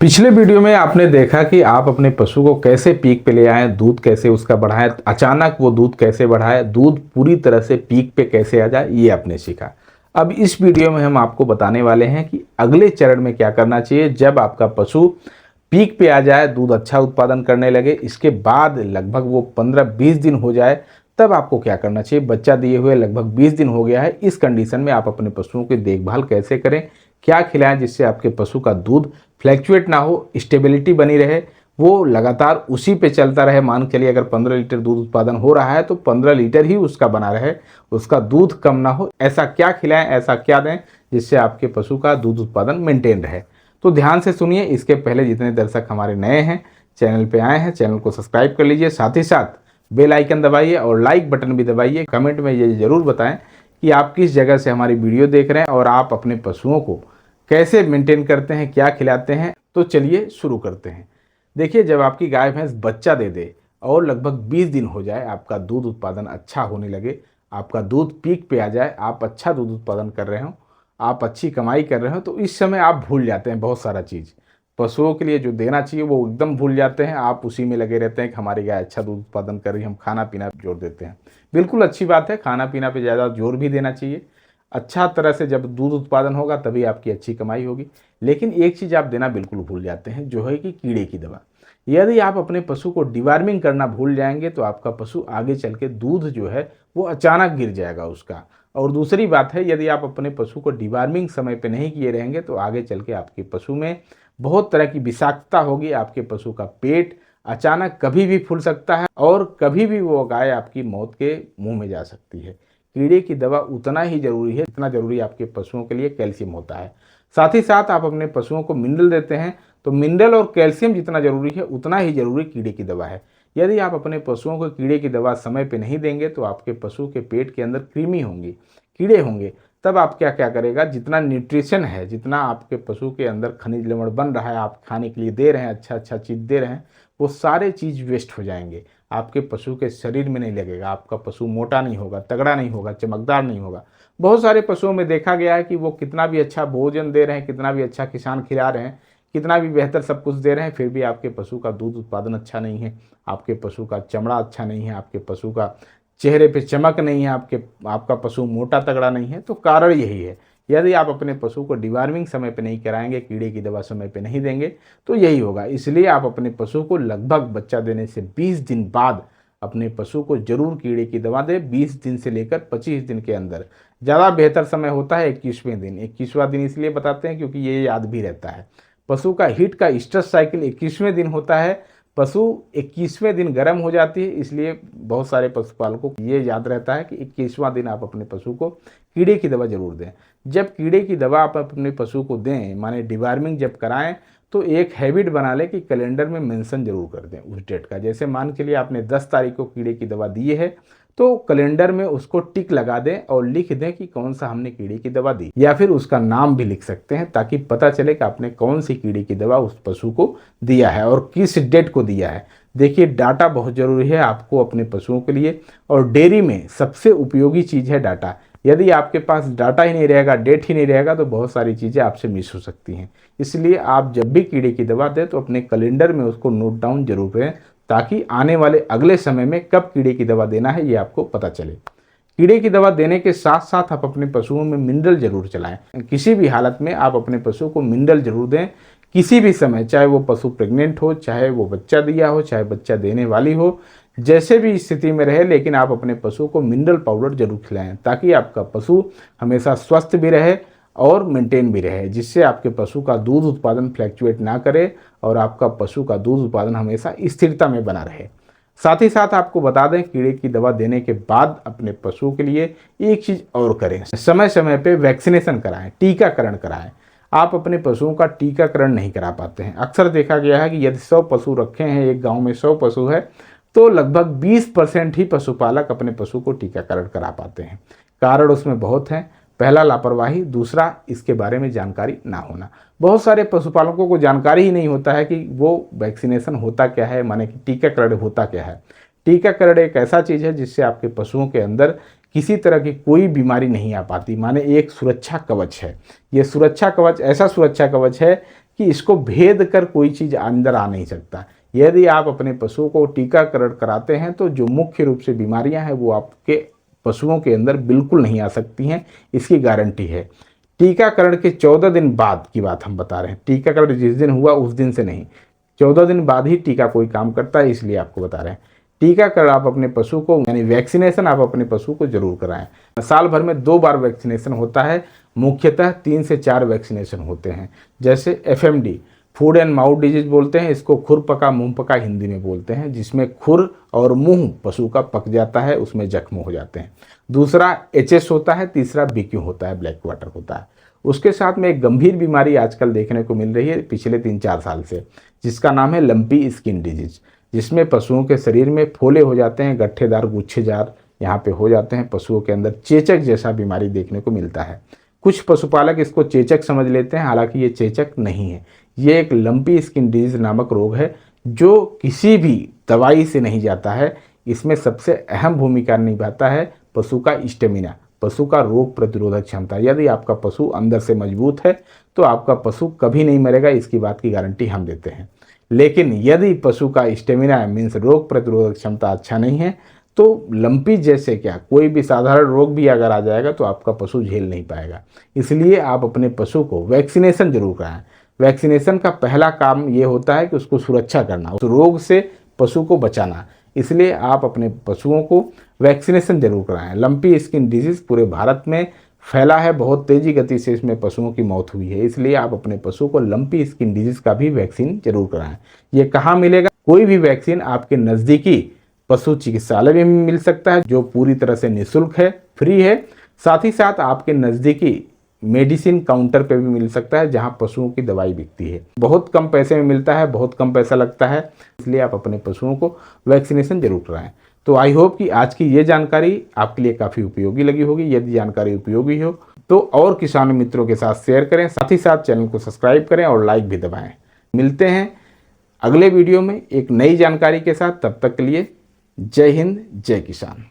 पिछले वीडियो में आपने देखा कि आप अपने पशु को कैसे पीक पे ले आएं, दूध कैसे उसका बढ़ाएं, अचानक वो दूध कैसे बढ़ाएं, दूध पूरी तरह से पीक पे कैसे आ जाए, ये आपने सीखा। अब इस वीडियो में हम आपको बताने वाले हैं कि अगले चरण में क्या करना चाहिए जब आपका पशु पीक पे आ जाए, दूध अच्छा उत्पादन करने लगे, इसके बाद लगभग वो 15-20 दिन हो जाए, तब आपको क्या करना चाहिए। बच्चा दिए हुए लगभग 20 दिन हो गया है, इस कंडीशन में आप अपने पशुओं की देखभाल कैसे करें, क्या खिलाएं जिससे आपके पशु का दूध फ्लैक्चुएट ना हो, स्टेबिलिटी बनी रहे, वो लगातार उसी पे चलता रहे। मान के चलिए अगर 15 लीटर दूध उत्पादन हो रहा है तो 15 लीटर ही उसका बना रहे, उसका दूध कम ना हो। ऐसा क्या खिलाएं, ऐसा क्या दें जिससे आपके पशु का दूध उत्पादन मेंटेन रहे। तो ध्यान से सुनिए। इसके पहले जितने दर्शक हमारे नए हैं, चैनल पे आए हैं, चैनल को सब्सक्राइब कर लीजिए, साथ ही साथ बेल आइकन दबाइए और लाइक बटन भी दबाइए। कमेंट में ये जरूर बताएं कि आप किस जगह से हमारी वीडियो देख रहे हैं और आप अपने पशुओं को कैसे मेंटेन करते हैं, क्या खिलाते हैं। तो चलिए शुरू करते हैं। देखिए, जब आपकी गाय भैंस बच्चा दे दे और लगभग 20 दिन हो जाए, आपका दूध उत्पादन अच्छा होने लगे, आपका दूध पीक पे आ जाए, आप अच्छा दूध उत्पादन कर रहे हो, आप अच्छी कमाई कर रहे हो, तो इस समय आप भूल जाते हैं बहुत सारा चीज़। पशुओं के लिए जो देना चाहिए वो एकदम भूल जाते हैं। आप उसी में लगे रहते हैं कि हमारी गाय अच्छा दूध उत्पादन कर रही है, हम खाना पीना पे जोर देते हैं। बिल्कुल अच्छी बात है, खाना पीना पे ज़्यादा जोर भी देना चाहिए। अच्छा तरह से जब दूध उत्पादन होगा तभी आपकी अच्छी कमाई होगी। लेकिन एक चीज़ आप देना बिल्कुल भूल जाते हैं, जो है कि कीड़े की दवा। यदि आप अपने पशु को डिवार्मिंग करना भूल जाएंगे तो आपका पशु आगे चल के दूध जो है वो अचानक गिर जाएगा उसका। और दूसरी बात है, यदि आप अपने पशु को डिवार्मिंग समय पे नहीं किए रहेंगे तो आगे चल के आपके पशु में बहुत तरह की विषाक्तता होगी। आपके पशु का पेट अचानक कभी भी फूल सकता है और कभी भी वो गाय आपकी मौत के मुंह में जा सकती है। कीड़े की दवा उतना ही जरूरी है जितना जरूरी आपके पशुओं के लिए कैल्शियम होता है। साथ ही साथ आप अपने पशुओं को मिनरल देते हैं तो मिनरल और कैल्शियम जितना जरूरी है उतना ही जरूरी कीड़े की दवा है। यदि आप अपने पशुओं को कीड़े की दवा समय पे नहीं देंगे तो आपके पशु के पेट के अंदर कृमि होंगी, कीड़े होंगे। तब आप क्या क्या करेगा, जितना न्यूट्रिशन है, जितना आपके पशु के अंदर खनिज लवण बन रहा है, आप खाने के लिए दे रहे हैं, अच्छा अच्छा चीज़ दे रहे हैं, वो सारे चीज़ वेस्ट हो जाएंगे, आपके पशु के शरीर में नहीं लगेगा। आपका पशु मोटा नहीं होगा, तगड़ा नहीं होगा, चमकदार नहीं होगा। बहुत सारे पशुओं में देखा गया है कि वो कितना भी अच्छा भोजन दे रहे हैं, कितना भी अच्छा किसान खिला रहे हैं, कितना भी बेहतर सब कुछ दे रहे हैं, फिर भी आपके पशु का दूध उत्पादन अच्छा नहीं है, आपके पशु का चमड़ा अच्छा नहीं है, आपके पशु का चेहरे पे चमक नहीं है, आपका पशु मोटा तगड़ा नहीं है। तो कारण यही है, यदि आप अपने पशु को डिवार्मिंग समय पे नहीं कराएंगे, कीड़े की दवा समय पे नहीं देंगे तो यही होगा। इसलिए आप अपने पशु को लगभग बच्चा देने से 20 दिन बाद अपने पशु को जरूर कीड़े की दवा दें। 20 दिन से लेकर 25 दिन के अंदर ज़्यादा बेहतर समय होता है 21वें दिन। 21वां दिन इसलिए बताते हैं क्योंकि ये याद भी रहता है। पशु का हीट का स्ट्रेस साइकिल 21वें दिन होता है। पशु 21वें दिन गर्म हो जाती है, इसलिए बहुत सारे पशुपालकों को ये याद रहता है कि 21वां दिन आप अपने पशु को कीड़े की दवा जरूर दें। जब कीड़े की दवा आप अपने पशु को दें, माने डिवार्मिंग जब कराएं, तो एक हैबिट बना लें कि कैलेंडर में मेंशन जरूर कर दें उस डेट का। जैसे मान के लिए आपने 10 तारीख को कीड़े की दवा दी है तो कैलेंडर में उसको टिक लगा दें और लिख दें कि कौन सा हमने कीड़े की दवा दी, या फिर उसका नाम भी लिख सकते हैं ताकि पता चले कि आपने कौन सी कीड़े की दवा उस पशु को दिया है और किस डेट को दिया है। देखिए, डाटा बहुत ज़रूरी है आपको अपने पशुओं के लिए, और डेयरी में सबसे उपयोगी चीज़ है डाटा। यदि आपके पास डाटा ही नहीं रहेगा, डेट ही नहीं रहेगा, तो बहुत सारी चीज़ें आपसे मिस हो सकती हैं। इसलिए आप जब भी कीड़े की दवा दें तो अपने कैलेंडर में उसको नोट डाउन जरूर करें ताकि आने वाले अगले समय में कब कीड़े की दवा देना है ये आपको पता चले। कीड़े की दवा देने के साथ साथ आप अपने पशुओं में मिनरल जरूर चलाएं। किसी भी हालत में आप अपने पशु को मिनरल जरूर दें, किसी भी समय, चाहे वो पशु प्रेग्नेंट हो, चाहे वो बच्चा दिया हो, चाहे बच्चा देने वाली हो, जैसे भी स्थिति में रहे, लेकिन आप अपने पशु को मिनरल पाउडर जरूर खिलाएं ताकि आपका पशु हमेशा स्वस्थ भी रहे और मेंटेन भी रहे, जिससे आपके पशु का दूध उत्पादन फ्लैक्चुएट ना करे और आपका पशु का दूध उत्पादन हमेशा स्थिरता में बना रहे। साथ ही साथ आपको बता दें, कीड़े की दवा देने के बाद अपने पशु के लिए एक चीज़ और करें, समय समय पे वैक्सीनेशन कराएं, टीकाकरण कराएं। आप अपने पशुओं का टीकाकरण नहीं करा पाते हैं। अक्सर देखा गया है कि यदि 100 पशु रखे हैं, एक गाँव में 100 पशु है, तो लगभग 20% ही पशुपालक अपने पशु को टीकाकरण करा पाते हैं। कारण उसमें बहुत हैं। पहला, लापरवाही। दूसरा, इसके बारे में जानकारी ना होना। बहुत सारे पशुपालकों को जानकारी ही नहीं होता है कि वो वैक्सीनेशन होता क्या है, माने कि टीकाकरण होता क्या है। टीकाकरण एक ऐसा चीज़ है जिससे आपके पशुओं के अंदर किसी तरह की कोई बीमारी नहीं आ पाती, माने एक सुरक्षा कवच है। ये सुरक्षा कवच ऐसा सुरक्षा कवच है कि इसको भेद कर कोई चीज़ अंदर आ नहीं सकता। यदि आप अपने पशुओं को टीकाकरण कराते हैं तो जो मुख्य रूप से बीमारियां हैं वो आपके पशुओं के अंदर बिल्कुल नहीं आ सकती हैं, इसकी गारंटी है। टीकाकरण के 14 दिन बाद की बात हम बता रहे हैं, टीकाकरण जिस दिन हुआ उस दिन से नहीं, 14 दिन बाद ही टीका कोई काम करता है, इसलिए आपको बता रहे हैं। टीकाकरण आप अपने पशु को यानी वैक्सीनेशन आप अपने पशु को जरूर कराएं। साल भर में 2 बार वैक्सीनेशन होता है, मुख्यतः 3 से 4 वैक्सीनेशन होते हैं। जैसे FMD food and mouth disease बोलते हैं, इसको खुर पका मुंह पका हिंदी में बोलते हैं, जिसमें खुर और मुंह पशु का पक जाता है, उसमें जख्म हो जाते हैं। दूसरा HS होता है, तीसरा BQ होता है, ब्लैक वाटर होता है। उसके साथ में एक गंभीर बीमारी आजकल देखने को मिल रही है पिछले 3-4 साल से, जिसका नाम है लंपी स्किन डिजीज, जिसमें पशुओं के शरीर में फोले हो जाते हैं, गट्ठेदार गुच्छेदार यहाँ पे हो जाते हैं, पशुओं के अंदर चेचक जैसा बीमारी देखने को मिलता है। कुछ पशुपालक इसको चेचक समझ लेते हैं, हालांकि ये चेचक नहीं है, ये एक लंपी स्किन डिजीज नामक रोग है जो किसी भी दवाई से नहीं जाता है। इसमें सबसे अहम भूमिका निभाता है पशु का स्टेमिना, पशु का रोग प्रतिरोधक क्षमता। यदि आपका पशु अंदर से मजबूत है तो आपका पशु कभी नहीं मरेगा, इसकी बात की गारंटी हम देते हैं। लेकिन यदि पशु का स्टेमिना मीन्स रोग प्रतिरोधक क्षमता अच्छा नहीं है तो लंपी जैसे क्या कोई भी साधारण रोग भी अगर आ जाएगा तो आपका पशु झेल नहीं पाएगा। इसलिए आप अपने पशु को वैक्सीनेशन जरूर कराएं। वैक्सीनेशन का पहला काम ये होता है कि उसको सुरक्षा करना, उस रोग से पशु को बचाना। इसलिए आप अपने पशुओं को वैक्सीनेशन जरूर कराएं। लंपी स्किन डिजीज पूरे भारत में फैला है, बहुत तेजी गति से इसमें पशुओं की मौत हुई है, इसलिए आप अपने पशु को लंपी स्किन डिजीज का भी वैक्सीन जरूर कराएं। ये कहाँ मिलेगा? कोई भी वैक्सीन आपके नज़दीकी पशु चिकित्सालय में मिल सकता है, जो पूरी तरह से निःशुल्क है, फ्री है। साथ ही साथ आपके नज़दीकी मेडिसिन काउंटर पे भी मिल सकता है, जहां पशुओं की दवाई बिकती है। बहुत कम पैसे में मिलता है, बहुत कम पैसा लगता है, इसलिए आप अपने पशुओं को वैक्सीनेशन जरूर कराएं। तो आई होप कि आज की ये जानकारी आपके लिए काफ़ी उपयोगी लगी होगी। यदि जानकारी उपयोगी हो तो और किसान मित्रों के साथ शेयर करें, साथ ही साथ चैनल को सब्सक्राइब करें और लाइक भी दबाएं। मिलते हैं अगले वीडियो में एक नई जानकारी के साथ, तब तक के लिए जय हिंद, जय किसान।